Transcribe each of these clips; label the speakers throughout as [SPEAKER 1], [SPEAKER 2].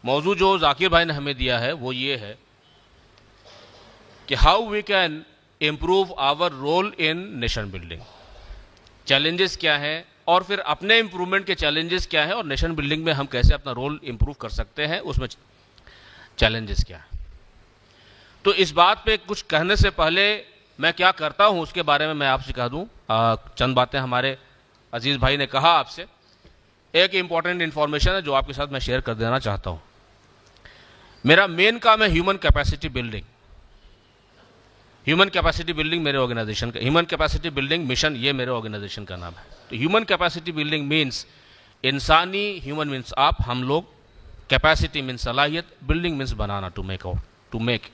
[SPEAKER 1] موضوع جو ذاکر بھائی نے ہمیں دیا ہے وہ یہ ہے کہ how we can improve our role in nation building. چیلنجز کیا ہیں اور پھر اپنے امپروومنٹ کے چیلنجز کیا ہیں اور نیشن بلڈنگ میں ہم کیسے اپنا رول امپروو کر سکتے ہیں, اس میں چیلنجز کیا ہیں. تو اس بات پہ کچھ کہنے سے پہلے میں کیا کرتا ہوں اس کے بارے میں آپ سے کہہ دوں. چند باتیں ہمارے عزیز بھائی نے کہا آپ سے. ایک امپورٹنٹ انفارمیشن ہے جو آپ کے ساتھ میں شیئر کر دینا چاہتا ہوں. میرا مین کام ہے human capacity building. Human capacity building میرے آرگنائزیشن کا, ہیومن کیپیسٹی بلڈنگ مشن یہ میرے آرگنائزیشن کا نام ہے. تو ہیومن کیپیسٹی بلڈنگ مینس انسانی, ہیومن مینس آپ, ہم لوگ, کیپیسٹی مینس صلاحیت, بلڈنگ مینس بنانا, ٹو میک.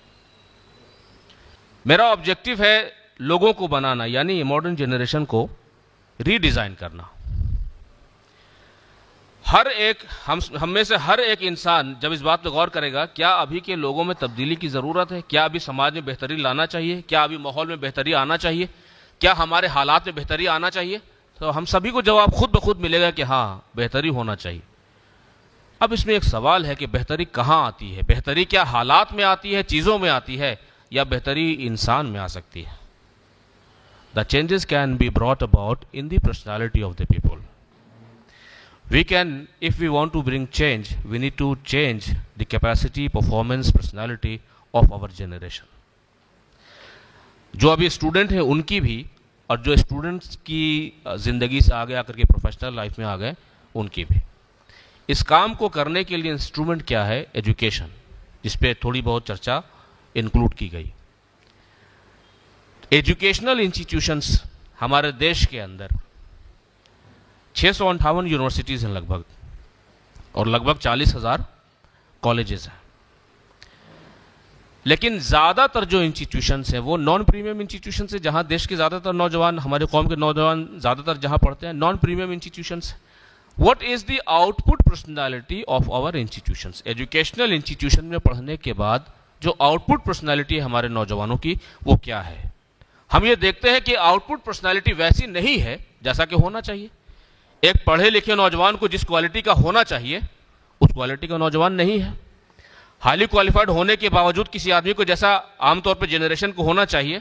[SPEAKER 1] میرا آبجیکٹو ہے لوگوں کو بنانا, یعنی ماڈرن جنریشن کو ری ڈیزائن کرنا. ہر ایک ہم میں سے ہر ایک انسان جب اس بات پہ غور کرے گا کیا ابھی کے لوگوں میں تبدیلی کی ضرورت ہے, کیا ابھی سماج میں بہتری لانا چاہیے, کیا ابھی ماحول میں بہتری آنا چاہیے, کیا ہمارے حالات میں بہتری آنا چاہیے, تو ہم سبھی کو جواب خود بخود ملے گا کہ ہاں بہتری ہونا چاہیے. اب اس میں ایک سوال ہے کہ بہتری کہاں آتی ہے؟ بہتری کیا حالات میں آتی ہے, چیزوں میں آتی ہے, یا بہتری انسان میں آ سکتی ہے؟ The changes can be brought about in the personality of the people. We can, if we want to bring change, we need to change the capacity, performance, personality of our generation. جو ابھی student ہیں ان کی بھی, اور جو students کی زندگی سے آگے آ کر کے پروفیشنل لائف میں آ گئے ان کی بھی. اس کام کو کرنے کے لیے انسٹرومنٹ کیا ہے؟ ایجوکیشن, جس پہ تھوڑی بہت چرچا انکلوڈ کی گئی. ایجوکیشنل انسٹیٹیوشنس ہمارے دیش کے اندر 658 یونیورسٹیز ہیں لگ بھگ, اور لگ بھگ 40,000 کالجز ہیں. لیکن زیادہ تر جو انسٹیٹیوشنس ہیں وہ نان پریمیم انسٹیٹیوشنس ہیں, جہاں دیش کے زیادہ تر نوجوان, ہمارے قوم کے نوجوان زیادہ تر جہاں پڑھتے ہیں, naan premium institutions. What is the output personality of our institutions? Educational institution میں پڑھنے کے بعد جو آؤٹ پٹ پرسنالٹی ہے ہمارے نوجوانوں کی وہ کیا ہے؟ ہم یہ دیکھتے ہیں کہ آؤٹ پٹ پرسنالٹی ویسی نہیں ہے جیسا کہ ہونا چاہیے. ایک پڑھے لکھے نوجوان کو جس کوالٹی کا ہونا چاہیے اس کوالٹی کا نوجوان نہیں ہے. ہائیلی کوالیفائڈ ہونے کے باوجود کسی آدمی کو جیسا عام طور پہ جنریشن کو ہونا چاہیے,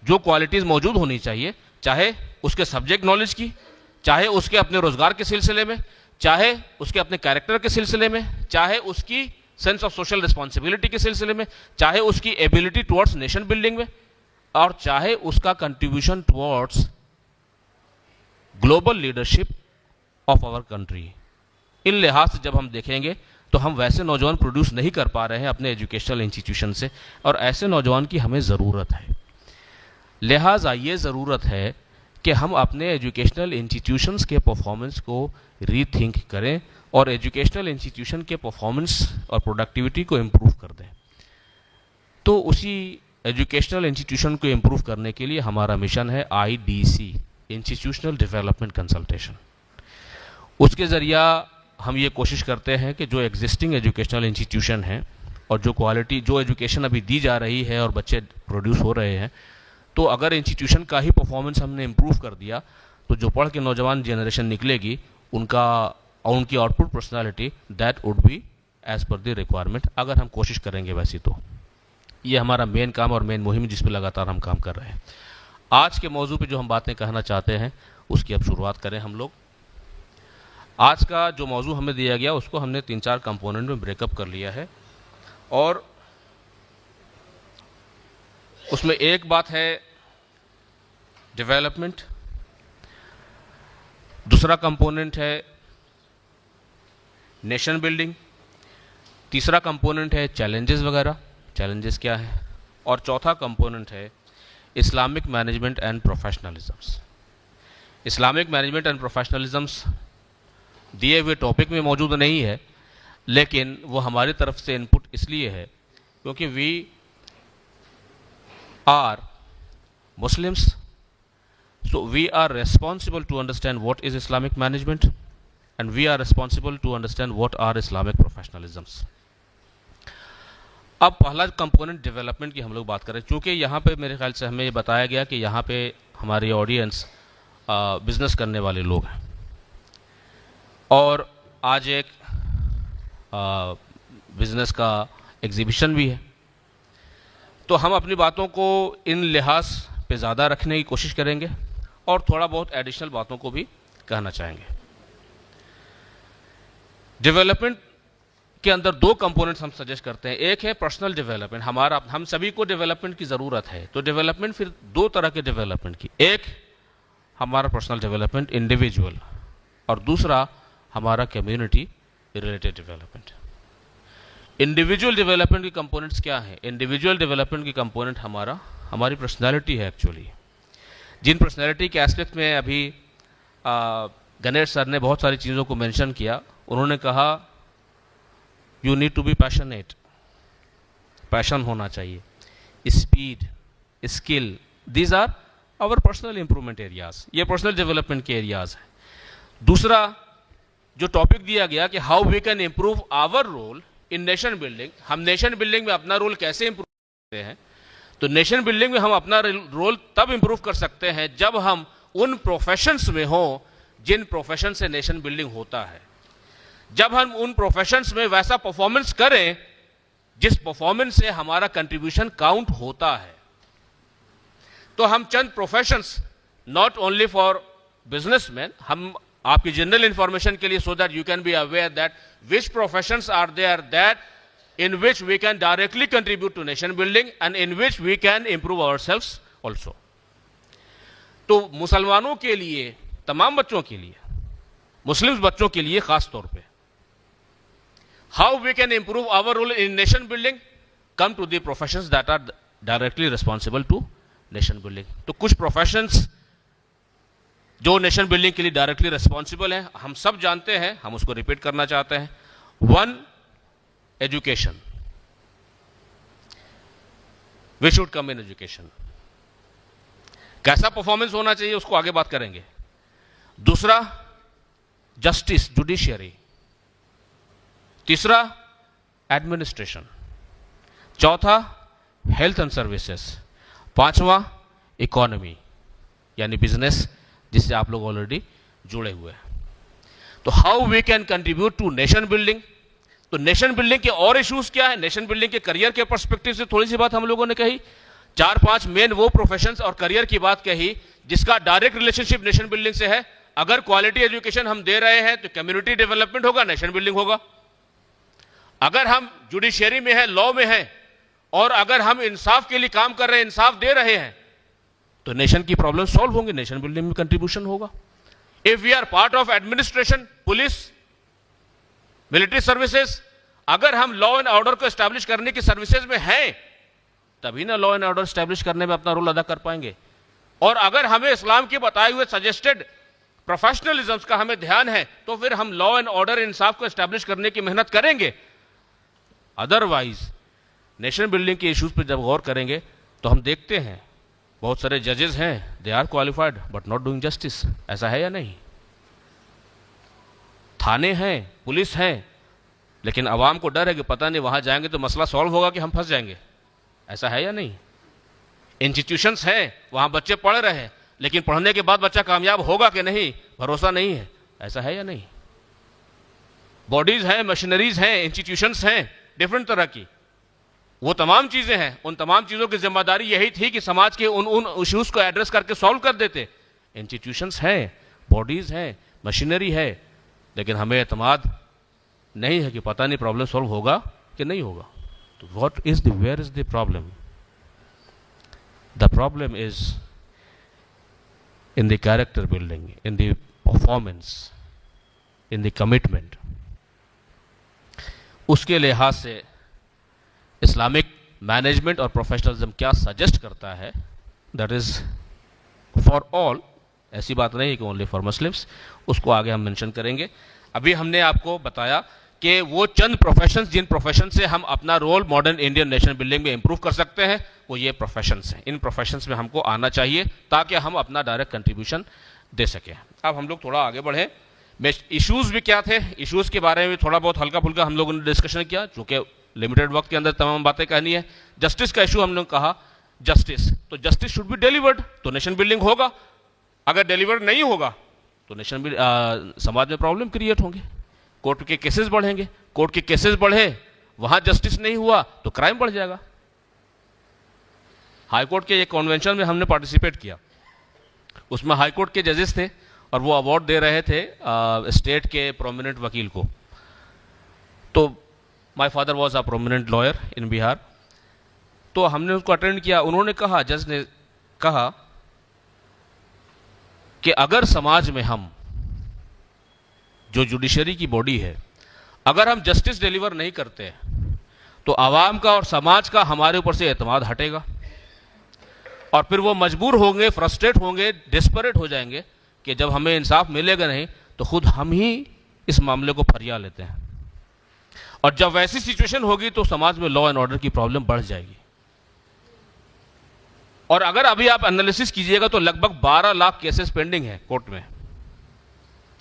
[SPEAKER 1] جو کوالٹیز موجود ہونی چاہیے, چاہے اس کے سبجیکٹ نالج کی, چاہے اس کے اپنے روزگار کے سلسلے میں, چاہے اس کے اپنے کیریکٹر کے سلسلے میں, چاہے اس کی سینس آف سوشل رسپانسبلٹی کے سلسلے میں, چاہے اس کی ایبلٹی ٹورڈز نیشن بلڈنگ میں, اور چاہے اس کا contribution towards global leadership of our country. ان لحاظ سے جب ہم دیکھیں گے تو ہم ویسے نوجوان پروڈیوس نہیں کر پا رہے ہیں اپنے ایجوکیشنل انسٹیٹیوشن سے, اور ایسے نوجوان کی ہمیں ضرورت ہے. لہٰذا یہ ضرورت ہے کہ ہم اپنے ایجوکیشنل انسٹیٹیوشنس کے پرفارمنس کو ری تھنک کریں اور ایجوکیشنل انسٹیٹیوشن کے پرفارمنس اور پروڈکٹیوٹی کو امپروو کر دیں. تو اسی ایجوکیشنل انسٹیٹیوشن کو امپروو کرنے کے لیے ہمارا مشن ہے IDC, انسٹیٹیوشنل ڈیولپمنٹ کنسلٹیشن. اس کے ذریعہ ہم یہ کوشش کرتے ہیں کہ جو ایگزسٹنگ ایجوکیشنل انسٹیٹیوشن ہیں اور جو کوالٹی, جو ایجوکیشن ابھی دی جا رہی ہے اور بچے پروڈیوس ہو رہے ہیں, تو اگر انسٹیٹیوشن کا ہی پرفارمنس ہم نے امپروو کر دیا تو جو پڑھ کے نوجوان جنریشن نکلے گی ان کی output personality that would be as per the requirement, اگر ہم کوشش کریں گے ویسی. تو یہ ہمارا مین کام اور مین مہم جس پہ لگاتار ہم کام کر رہے ہیں. آج کے موضوع پہ جو ہم باتیں کہنا چاہتے ہیں اس کی اب شروعات کریں ہم لوگ. آج کا جو موضوع ہمیں دیا گیا اس کو ہم نے 3-4 کمپوننٹ میں بریک اپ کر لیا ہے, اور اس میں ایک بات ہے ڈیولپمنٹ, دوسرا کمپوننٹ ہے نیشن بلڈنگ, تیسرا کمپوننٹ ہے چیلنجز وغیرہ, چیلنجز کیا ہے, اور چوتھا کمپوننٹ ہے Islamic management and professionalisms. Islamic management and professionalisms دیے ہوئے ٹاپک میں موجود نہیں ہے, لیکن وہ ہماری طرف سے ان پٹ اس لیے ہے کیونکہ we are Muslims, so we are responsible to understand what is Islamic management and we are responsible to understand what are Islamic professionalisms. اب پہلا کمپوننٹ ڈیولپمنٹ کی ہم لوگ بات کریں, چونکہ یہاں پہ میرے خیال سے ہمیں یہ بتایا گیا کہ یہاں پہ ہماری آڈینس بزنس کرنے والے لوگ ہیں, اور آج ایک بزنس کا ایگزیبیشن بھی ہے. تو ہم اپنی باتوں کو ان لحاظ پہ زیادہ رکھنے کی کوشش کریں گے اور تھوڑا بہت ایڈیشنل باتوں کو بھی کہنا چاہیں گے. ڈیولپمنٹ کے اندر دو کمپوننٹس ہم سجیسٹ کرتے ہیں. ایک ہے پرسنل ڈیولپمنٹ. ہم سبھی کو ڈیولپمنٹ کی ضرورت ہے. تو ڈیولپمنٹ پھر دو طرح کے ڈیولپمنٹ کی. ایک ہمارا پرسنل ڈیولپمنٹ انڈیویجول, اور دوسرا ہمارا community related development. Individual development کی کمپوننٹس کیا ہیں؟ انڈیویجول ڈیولپمنٹ کی کمپوننٹ ہماری پرسنالٹی ہے ایکچولی. جن پرسنالٹی کے ایسپیکٹ میں ابھی گنیش سر نے بہت ساری چیزوں کو مینشن کیا. انہوں نے کہا you need to be passionate, passion ہونا چاہیے, speed, skill, these are our personal improvement areas. یہ پرسنل ڈیولپمنٹ کے ایریاز ہیں. دوسرا جو ٹاپک دیا گیا کہ how we can improve our role in nation building, ہم نیشن بلڈنگ میں اپنا رول کیسے امپروو کرتے ہیں. تو نیشن بلڈنگ میں ہم اپنا رول تب امپروو کر سکتے ہیں جب ہم ان پروفیشنز میں ہوں جن پروفیشن سے نیشن بلڈنگ ہوتا ہے. جب ہم ان پروفیشنز میں ویسا پرفارمنس کریں جس پرفارمنس سے ہمارا کنٹریبیوشن کاؤنٹ ہوتا ہے. تو ہم چند professions, not only for businessmen, ہم آپ کی جنرل انفارمیشن کے لیے, so that you can be aware that which professions are there that in which we can directly contribute to nation building and in which we can improve ourselves also. تو مسلمانوں کے لیے, تمام بچوں کے لیے, مسلم بچوں کے لیے خاص طور پہ, how we can improve our role in nation building, come to the professions that are directly responsible to nation building. تو کچھ professions جو نیشن بلڈنگ کے لیے ڈائریکٹلی ریسپانسبل ہیں, ہم سب جانتے ہیں, ہم اس کو ریپیٹ کرنا چاہتے ہیں. 1, education. We should come in education. کیسا پرفارمنس ہونا چاہیے اس کو آگے بات کریں گے. دوسرا جسٹس, جوڈیشری. تیسرا ایڈمنسٹریشن. چوتھا ہیلتھ اینڈ سروسز. پانچواں اکانومی یعنی بزنس, جس سے آپ لوگ آلریڈی جڑے ہوئے ہیں. تو how we can contribute to nation building. تو نیشن بلڈنگ کے اور ایشوز کیا ہے؟ نیشن بلڈنگ کے کریئر کے پرسپیکٹو سے تھوڑی سی بات ہم لوگوں نے کہی. 4-5 مین وہ پروفیشنز اور کریئر کی بات کہی جس کا ڈائریکٹ ریلیشن شپ نیشن بلڈنگ سے ہے. اگر کوالٹی ایجوکیشن ہم دے رہے ہیں تو کمیونٹی ڈیولپمنٹ ہوگا, نیشن بلڈنگ ہوگا. اگر ہم جوڈیشری میں ہیں, لا میں ہیں, اور اگر ہم انصاف کے لیے کام کر رہے ہیں, انصاف دے رہے ہیں, تو نیشن کی پرابلم سالو ہوں گے, نیشن بلڈنگ میں کنٹریبیوشن ہوگا. If we are part of administration, police, military services, اگر ہم لا اینڈ آرڈر کو اسٹیبلش کرنے کی سروسز میں ہیں تبھی نہ لا اینڈ آرڈر اسٹیبلش کرنے میں اپنا رول ادا کر پائیں گے. اور اگر ہمیں اسلام کے بتائے ہوئے سجیسٹڈ پروفیشنلزمس کا ہمیں دھیان ہے تو پھر ہم لا اینڈ آرڈر انصاف کو اسٹیبلش کرنے کی محنت کریں گے. ادروائز نیشن بلڈنگ کے ایشوز پہ جب غور کریں گے تو ہم دیکھتے ہیں بہت سارے ججز ہیں, they are qualified but not doing justice. ایسا ہے یا نہیں؟ تھانے ہیں, پولیس ہیں, لیکن عوام کو ڈر ہے کہ پتہ نہیں وہاں جائیں گے تو مسئلہ سالو ہوگا کہ ہم پھنس جائیں گے. ایسا ہے یا نہیں؟ انسٹیٹیوشنز ہیں, وہاں بچے پڑھ رہے ہیں, لیکن پڑھنے کے بعد بچہ کامیاب ہوگا کہ نہیں, بھروسہ نہیں ہے. ایسا ہے یا نہیں؟ باڈیز ہیں, مشینریز ہیں, انسٹیٹیوشنز ہیں ڈفرنٹ طرح کی, وہ تمام چیزیں ہیں. ان تمام چیزوں کی ذمہ داری یہی تھی کہ سماج کے ان ایشوز کو ایڈریس کر کے سالو کر دیتے. انسٹیٹیوشنز ہیں, باڈیز ہیں, مشینری ہے, لیکن ہمیں اعتماد نہیں ہے کہ پتہ نہیں پرابلم سالو ہوگا کہ نہیں ہوگا. تو where is the problem? The problem is in the character building, in the performance, in the commitment. اس کے لحاظ سے اسلامک مینجمنٹ اور پروفیشنلزم کیا سجیسٹ کرتا ہے, دیٹ از فار آل. ایسی بات نہیں کہ اونلی فار مسلمس, اس کو آگے ہم مینشن کریں گے. ابھی ہم نے آپ کو بتایا کہ وہ چند پروفیشنز جن پروفیشن سے ہم اپنا role modern Indian nation building میں امپروو کر سکتے ہیں, وہ یہ پروفیشنز ہیں. ان پروفیشنز میں ہم کو آنا چاہیے تاکہ ہم اپنا ڈائریکٹ کنٹریبیوشن دے سکیں. اب ہم لوگ تھوڑا آگے بڑھیں. ایشوز بھی کیا تھے, ایشوز کے بارے میں تھوڑا بہت ہلکا پھلکا ہم لوگوں نے ڈسکشن کیا, چونکہ لمیٹڈ وقت کے اندر تمام باتیں کہنی ہے. جسٹس کا ایشو ہم نے کہا, جسٹس, تو جسٹس شوڈ بی ڈیلیورڈ, تو نیشن بلڈنگ ہوگا. اگر ڈیلیورڈ نہیں ہوگا تو سماج میں پرابلم کریٹ ہوں گے, کورٹ کے کیسز بڑھیں گے. کورٹ کے کیسز بڑھے, وہاں جسٹس نہیں ہوا تو کرائم بڑھ جائے گا. ہائی کورٹ کے ایک کنونشن میں ہم نے پارٹیسپیٹ کیا, اس میں ہائی کورٹ کے ججز تھے اور وہ ایوارڈ دے رہے تھے اسٹیٹ کے پرومیننٹ وکیل کو. تو my father was a prominent lawyer in Bihar. تو ہم نے اس کو اٹینڈ کیا. انہوں نے کہا, جج نے کہا کہ اگر سماج میں ہم جو جوڈیشری کی باڈی ہے, اگر ہم جسٹس ڈیلیور نہیں کرتے تو عوام کا اور سماج کا ہمارے اوپر سے اعتماد ہٹے گا, اور پھر وہ مجبور ہوں گے, فرسٹریٹ ہوں گے, ڈسپریٹ ہو جائیں گے کہ جب ہمیں انصاف ملے گا نہیں تو خود ہم ہی اس معاملے کو پھریا لیتے ہیں. اور جب ویسی سچویشن ہوگی تو سماج میں لا اینڈ آرڈر کی پرابلم بڑھ جائے گی. اور اگر ابھی آپ انالیسس کیجئے گا تو لگ بھگ 12 لاکھ کیسز پینڈنگ ہیں کورٹ میں,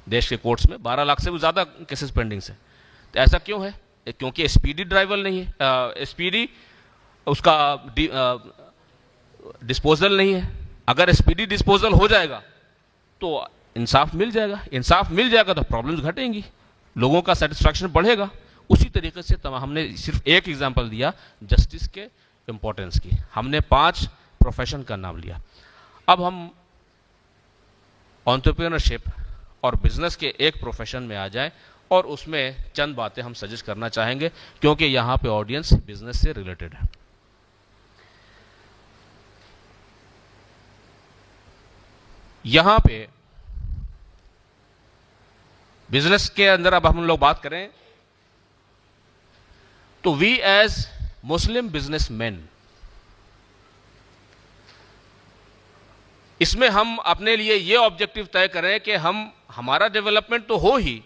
[SPEAKER 1] دیش کے کورٹس میں 12 لاکھ سے بھی زیادہ کیسز پینڈنگ سے. تو ایسا کیوں ہے؟ کیونکہ اسپیڈی ڈرائیول نہیں ہے, اسپیڈی اس کا ڈسپوزل نہیں ہے. اگر اسپیڈی ڈسپوزل ہو جائے گا تو انصاف مل جائے گا, انصاف مل جائے گا تو پرابلمز گھٹیں گی, لوگوں کا سیٹسفیکشن بڑھے گا. اسی طریقے سے ہم نے صرف ایک ایگزامپل دیا جسٹس کے امپورٹنس کی, ہم نے 5 پروفیشن کا نام لیا. اب ہم انٹرپرینرشپ اور بزنس کے ایک پروفیشن میں آ جائیں اور اس میں چند باتیں ہم سجیسٹ کرنا چاہیں گے کیونکہ یہاں پہ آڈینس بزنس سے ریلیٹڈ ہے. یہاں پہ بزنس کے اندر اب ہم لوگ بات کریں تو we as Muslim business man, اس میں ہم اپنے لیے یہ آبجیکٹو طے کریں کہ ہمارا ڈیولپمنٹ تو ہو ہی,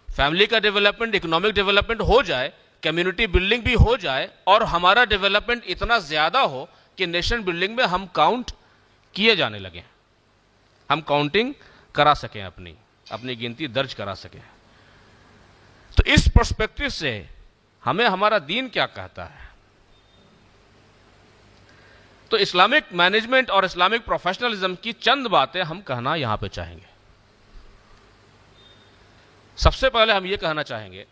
[SPEAKER 1] فیملی کا ڈیولپمنٹ, اکنامک ڈیولپمنٹ ہو جائے, کمیونٹی بلڈنگ بھی ہو جائے, اور ہمارا ڈیولپمنٹ اتنا زیادہ ہو کہ نیشن بلڈنگ میں ہم کاؤنٹ کیے جانے لگیں, ہم کاؤنٹنگ کرا سکیں, اپنی گنتی درج کرا سکیں. تو اس پرسپیکٹو سے ہمیں ہمارا دین کیا کہتا ہے؟ تو اسلامک مینجمنٹ اور اسلامک پروفیشنلزم کی چند باتیں ہم کہنا یہاں پہ چاہیں گے. سب سے پہلے ہم یہ کہنا چاہیں گے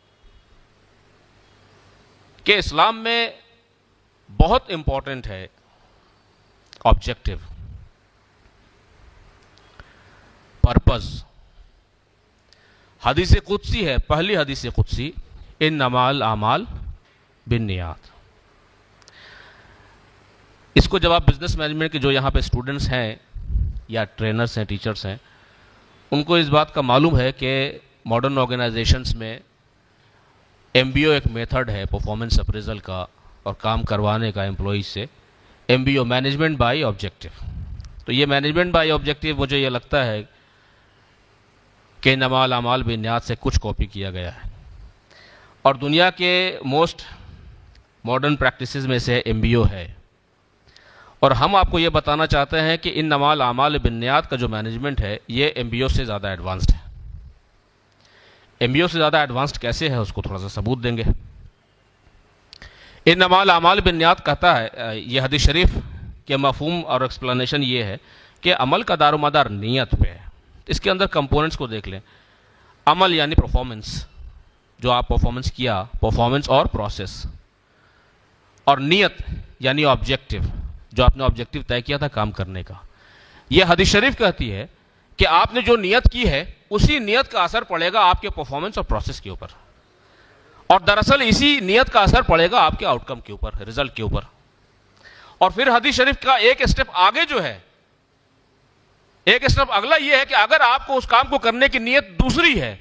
[SPEAKER 1] کہ اسلام میں بہت امپورٹنٹ ہے آبجیکٹو, پرپز. حدیث قدسی ہے, پہلی حدیث قدسی, انما الاعمال بالنیات. اس کو جب آپ بزنس مینجمنٹ کے جو یہاں پہ اسٹوڈنٹس ہیں یا ٹرینرز ہیں, ٹیچرز ہیں, ان کو اس بات کا معلوم ہے کہ ماڈرن آرگنائزیشنز میں ایم بی او ایک میتھڈ ہے پرفارمنس اپریزل کا اور کام کروانے کا امپلائیز سے, M B O management by objective. تو یہ مینجمنٹ بائی آبجیکٹو مجھے یہ لگتا ہے کہ انما الاعمال بالنیات سے کچھ کاپی کیا گیا ہے, اور دنیا کے موسٹ ماڈرن پریکٹسز میں سے ایم بی او ہے. اور ہم آپ کو یہ بتانا چاہتے ہیں کہ انما الاعمال بالنیات کا جو مینجمنٹ ہے یہ ایم بی او سے زیادہ ایڈوانسڈ ہے. ایم بی او سے زیادہ ایڈوانسڈ کیسے ہے اس کو تھوڑا سا ثبوت دیں گے. انما الاعمال بالنیات کہتا ہے, یہ حدیث شریف کے مفہوم اور ایکسپلینیشن یہ ہے کہ عمل کا دار و مدار نیت پہ ہے. اس کے اندر کمپوننٹس کو دیکھ لیں. عمل یعنی پرفارمنس, جو آپ پرفارمنس کیا, پرفارمنس اور پروسیس. اور نیت یعنی آبجیکٹو, جو آپ نے آبجیکٹو طے کیا تھا کام کرنے کا. یہ حدیث شریف کہتی ہے کہ آپ نے جو نیت کی ہے اسی نیت کا اثر پڑے گا آپ کے پرفارمنس اور پروسیس کے اوپر, اور دراصل اسی نیت کا اثر پڑے گا آپ کے آؤٹ کم کے اوپر, رزلٹ کے اوپر. اور پھر حدیث شریف کا ایک اسٹیپ آگے جو ہے, ایک اسٹیپ اگلا یہ ہے کہ اگر آپ کو اس کام کو کرنے کی نیت دوسری ہے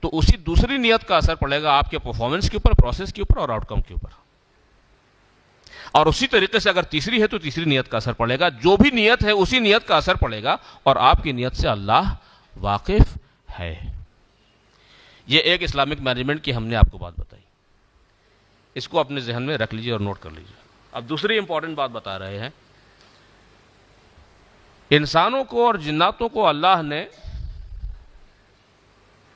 [SPEAKER 1] تو اسی دوسری نیت کا اثر پڑے گا آپ کے پرفارمنس کے اوپر, پروسیس کے اوپر اور آؤٹ کم کے اوپر. اور اسی طریقے سے اگر تیسری ہے تو تیسری نیت کا اثر پڑے گا. جو بھی نیت ہے اسی نیت کا اثر پڑے گا, اور آپ کی نیت سے اللہ واقف ہے. یہ ایک اسلامک مینجمنٹ کی ہم نے آپ کو بات بتائی, اس کو اپنے ذہن میں رکھ لیجئے اور نوٹ کر لیجئے. اب دوسری امپورٹنٹ بات بتا رہے ہیں. انسانوں کو اور جناتوں کو اللہ نے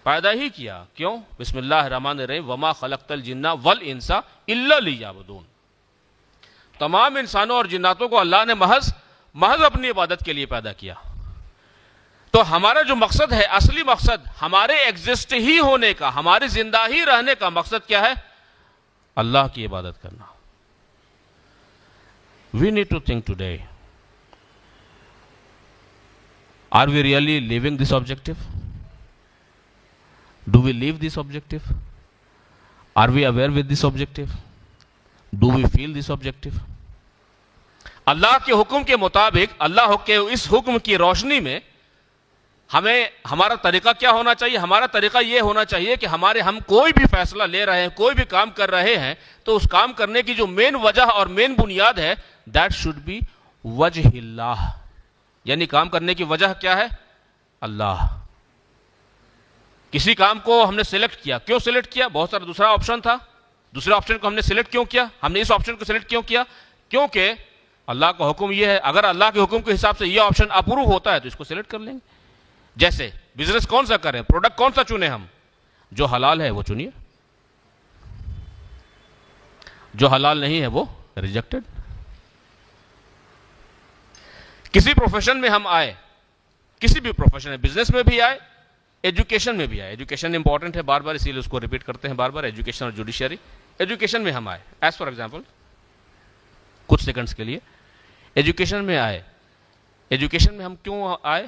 [SPEAKER 1] پیدا ہی کیا, کیوں؟ بسم اللہ الرحمن الرحیم, وما خلقت الجن والانس الا لیعبدون. تمام انسانوں اور جناتوں کو اللہ نے محض اپنی عبادت کے لیے پیدا کیا. تو ہمارا جو مقصد ہے, اصلی مقصد ہمارے ایگزسٹ ہی ہونے کا, ہمارے زندہ ہی رہنے کا مقصد کیا ہے؟ اللہ کی عبادت کرنا. We need to think today, are we really living this objective? Do we live this objective? Are we aware with this objective? Do we feel this objective? اللہ کے حکم کے مطابق، اللہ کے اس حکم کی روشنی میں ہمیں ہمارا طریقہ کیا ہونا چاہیے؟ ہمارا طریقہ یہ ہونا چاہیے کہ ہم کوئی بھی فیصلہ لے رہے ہیں، کوئی بھی کام کر رہے ہیں، تو اس کام کرنے کی جو مین وجہ اور مین بنیاد ہے، that should be وجہ اللہ، یعنی کام کرنے کی وجہ کیا ہے؟ اللہ. کسی کام کو ہم نے سلیکٹ کیا، کیوں سلیکٹ کیا؟ بہت سارا دوسرا آپشن تھا، دوسرے آپشن کو ہم نے سلیکٹ کیوں کیا؟ ہم نے اس آپشن کو سلیکٹ کیوں کیا؟ کیونکہ اللہ کا حکم یہ ہے، اگر اللہ کے حکم کے حساب سے یہ آپشن اپروو ہوتا ہے تو اس کو سلیکٹ کر لیں گے. جیسے بزنس کون سا کریں، پروڈکٹ کون سا چنیں، ہم جو حلال ہے وہ چنیے، جو حلال نہیں ہے وہ ریجیکٹڈ. کسی پروفیشن میں ہم آئے، کسی بھی پروفیشن میں، بزنس میں بھی آئے، ایجوکیشن میں بھی آئے. ایجوکیشن امپورٹنٹ ہے بار بار، اسی لیے اس کو ریپیٹ کرتے ہیں بار بار، ایجوکیشن اور جوڈیشری. ایجوکیشن میں ہم آئے، ایز فار ایگزامپل کچھ سیکنڈز کے لیے ایجوکیشن میں آئے. ایجوکیشن میں ہم کیوں آئے؟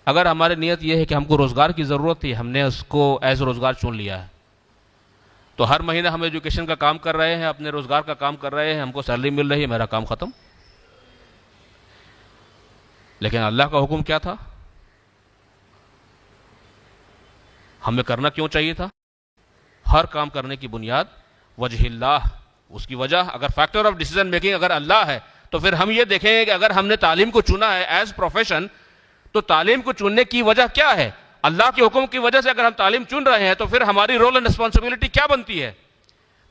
[SPEAKER 1] اگر ہماری نیت یہ ہے کہ ہم کو روزگار کی ضرورت تھی، ہم نے اس کو ایز روزگار چن لیا ہے، تو ہر مہینہ ہم ایجوکیشن کا کام کر رہے ہیں، اپنے روزگار کا کام کر رہے ہیں، ہم کو سیلری مل رہی ہے، میرا کام ختم. لیکن اللہ کا حکم کیا تھا؟ ہمیں کرنا کیوں چاہیے تھا؟ ہر کام کرنے کی بنیاد وجہ اللہ. اس کی وجہ، اگر فیکٹر آف ڈیسیژن میکنگ اگر اللہ ہے، تو پھر ہم یہ دیکھیں گے کہ اگر ہم نے تعلیم کو چنا ہے ایز پروفیشن، تو تعلیم کو چننے کی وجہ کیا ہے؟ اللہ کے حکم کی وجہ سے اگر ہم تعلیم چن رہے ہیں تو پھر ہماری رول اینڈ رسپانسبلٹی کیا بنتی ہے؟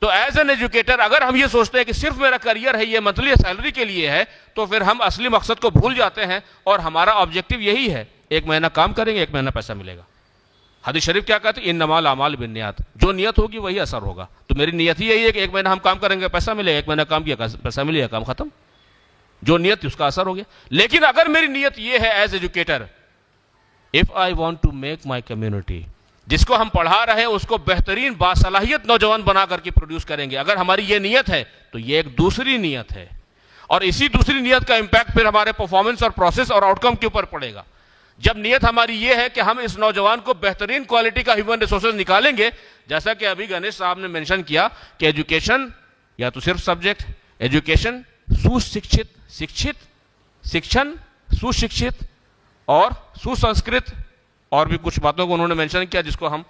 [SPEAKER 1] تو ایز این ایجوکیٹر اگر ہم یہ سوچتے ہیں کہ صرف میرا کریئر ہے، یہ منتھلی سیلری کے لیے ہے، تو پھر ہم اصلی مقصد کو بھول جاتے ہیں، اور ہمارا آبجیکٹو یہی ہے، ایک مہینہ کام کریں گے، ایک مہینہ پیسہ ملے گا. حدیث شریف کیا کہتے ہیں؟ انما الاعمال بالنیات، جو نیت ہوگی وہی اثر ہوگا. تو میری نیت ہی یہی ہے کہ ایک مہینہ ہم کام کریں گے، پیسہ ملے گا، ایک مہینہ کام کیا پیسہ ملے گا، کام ختم. جو نیت تھی اس کا اثر ہو گیا. لیکن اگر میری نیت یہ ہے as educator, if I want to make my community، جس کو ہم پڑھا رہے ہیں اس کو بہترین باصلاحیت نوجوان بنا کر کے پروڈیوس کریں گے، اگر ہماری یہ نیت ہے تو یہ ایک دوسری نیت ہے، اور اسی دوسری نیت کا امپیکٹ پھر ہمارے پرفارمنس اور پروسیس اور آؤٹ کم کے اوپر پڑے گا. جب نیت ہماری یہ ہے کہ ہم اس نوجوان کو بہترین کوالٹی کا ہیومن ریسورسز نکالیں گے، جیسا کہ ابھی گنیش صاحب نے مینشن کیا کہ ایجوکیشن یا تو صرف سبجیکٹ، ایجوکیشن شکشن سوشکشت اور سوسنسکرت، اور بھی کچھ باتوں کو انہوں نے مینشن کیا جس کو ہم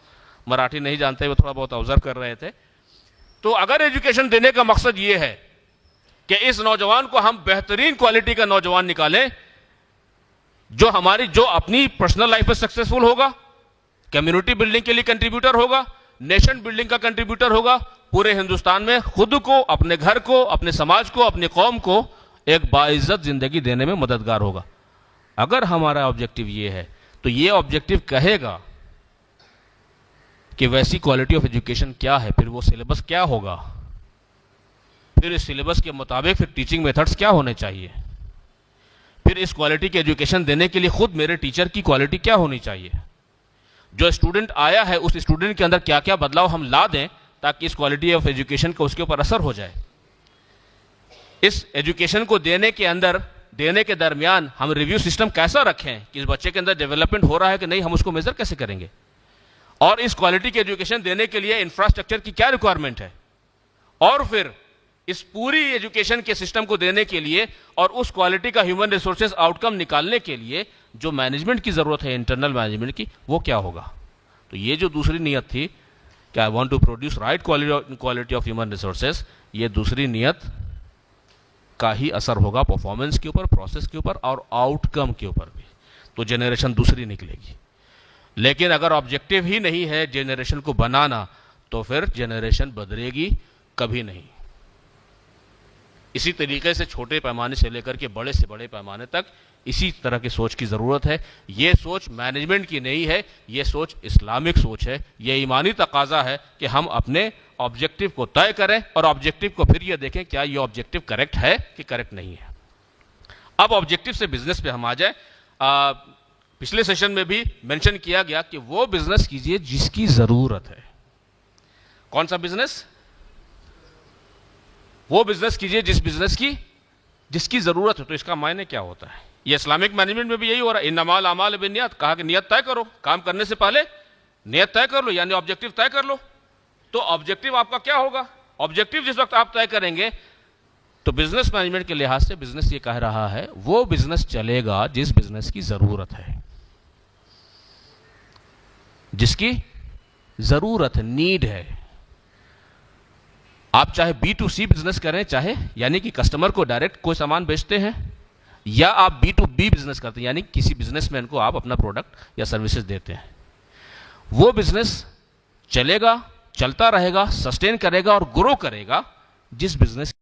[SPEAKER 1] مراٹھی نہیں جانتے، وہ تھوڑا بہت آبزرو کر رہے تھے. تو اگر ایجوکیشن دینے کا مقصد یہ ہے کہ اس نوجوان کو ہم بہترین کوالٹی کا نوجوان نکالیں، جو اپنی پرسنل لائف میں سکسیسفل ہوگا، کمیونٹی بلڈنگ کے لیے کنٹریبیوٹر ہوگا، نیشن بلڈنگ کا کنٹریبیوٹر ہوگا، پورے ہندوستان میں خود کو، اپنے گھر کو، اپنے سماج کو، اپنی قوم کو ایک باعزت زندگی دینے میں مددگار ہوگا. اگر ہمارا آبجیکٹو یہ ہے تو یہ آبجیکٹو کہے گا کہ ویسی کوالٹی آف ایجوکیشن کیا ہے، پھر وہ سلیبس کیا ہوگا، پھر اس سلیبس کے مطابق پھر ٹیچنگ میتھڈز کیا ہونے چاہیے، پھر اس کوالٹی کی ایجوکیشن دینے کے لیے خود میرے ٹیچر کی کوالٹی کیا ہونی چاہیے، جو اسٹوڈنٹ آیا ہے اس اسٹوڈنٹ کے اندر کیا کیا بدلاؤ ہم لا دیں تاکہ اس کوالٹی آف ایجوکیشن کا اس کے اوپر اثر ہو جائے. اس ایجوکیشن کو دینے کے درمیان ہم ریویو سسٹم کیسا رکھیں کہ اس بچے کے اندر ڈیولپمنٹ ہو رہا ہے کہ نہیں، ہم اس کو میجر کیسے کریں گے، اور اس کوالٹی کی ایجوکیشن دینے کے لیے انفراسٹرکچر کی کیا ریکوائرمنٹ ہے، اور پھر اس پوری ایجوکیشن کے سسٹم کو دینے کے لیے اور اس کوالٹی کا ہیومن ریسورسز آؤٹ کم نکالنے کے لیے جو مینجمنٹ کی ضرورت ہے، انٹرنل مینجمنٹ کی، وہ کیا ہوگا. تو یہ جو دوسری نیت تھی کہ I want to produce right quality of human resources, یہ دوسری نیت کا ہی اثر ہوگا پرفارمنس کے اوپر، پروسیس کے اوپر اور آؤٹ کم کے اوپر بھی. تو جنریشن دوسری نکلے گی. لیکن اگر آبجیکٹو ہی نہیں ہے جنریشن کو بنانا، تو پھر جنریشن بدلے گی کبھی نہیں. اسی طریقے سے چھوٹے پیمانے سے لے کر کے بڑے سے بڑے پیمانے تک اسی طرح کی سوچ کی ضرورت ہے. یہ سوچ مینجمنٹ کی نہیں ہے، یہ سوچ اسلامک سوچ ہے. یہ ایمانی تقاضا ہے کہ ہم اپنے آبجیکٹو کو طے کریں اور آبجیکٹو کو پھر یہ دیکھیں کیا یہ آبجیکٹو کریکٹ ہے کہ کریکٹ نہیں ہے. اب آبجیکٹو سے بزنس پہ ہم آ جائیں. پچھلے سیشن میں بھی مینشن کیا گیا کہ وہ بزنس کیجئے جس کی ضرورت ہے. کون سا بزنس؟ وہ بزنس کیجئے جس کی ضرورت ہے. تو اس کا معنی کیا ہوتا ہے؟ یہ اسلامک مینجمنٹ میں بھی یہی ہو رہا ہے. انما الاعمال بالنیات، کہا کہ نیت طے کرو، کام کرنے سے پہلے نیت طے کر لو، یعنی آبجیکٹو طے کر لو. تو آبجیکٹو آپ کا کیا ہوگا؟ آبجیکٹو جس وقت آپ طے کریں گے تو بزنس مینجمنٹ کے لحاظ سے بزنس یہ کہہ رہا ہے وہ بزنس چلے گا جس بزنس کی ضرورت ہے، جس کی ضرورت نیڈ ہے. آپ چاہے بی ٹو سی بزنس کریں، چاہے یعنی کہ کسٹمر کو ڈائریکٹ کوئی سامان بیچتے ہیں، یا آپ بی ٹو بی بزنس کرتے ہیں، یعنی کسی بزنس مین کو آپ اپنا پروڈکٹ یا سروسز دیتے ہیں، وہ بزنس چلے گا، چلتا رہے گا، سسٹین کرے گا اور گرو کرے گا جس بزنس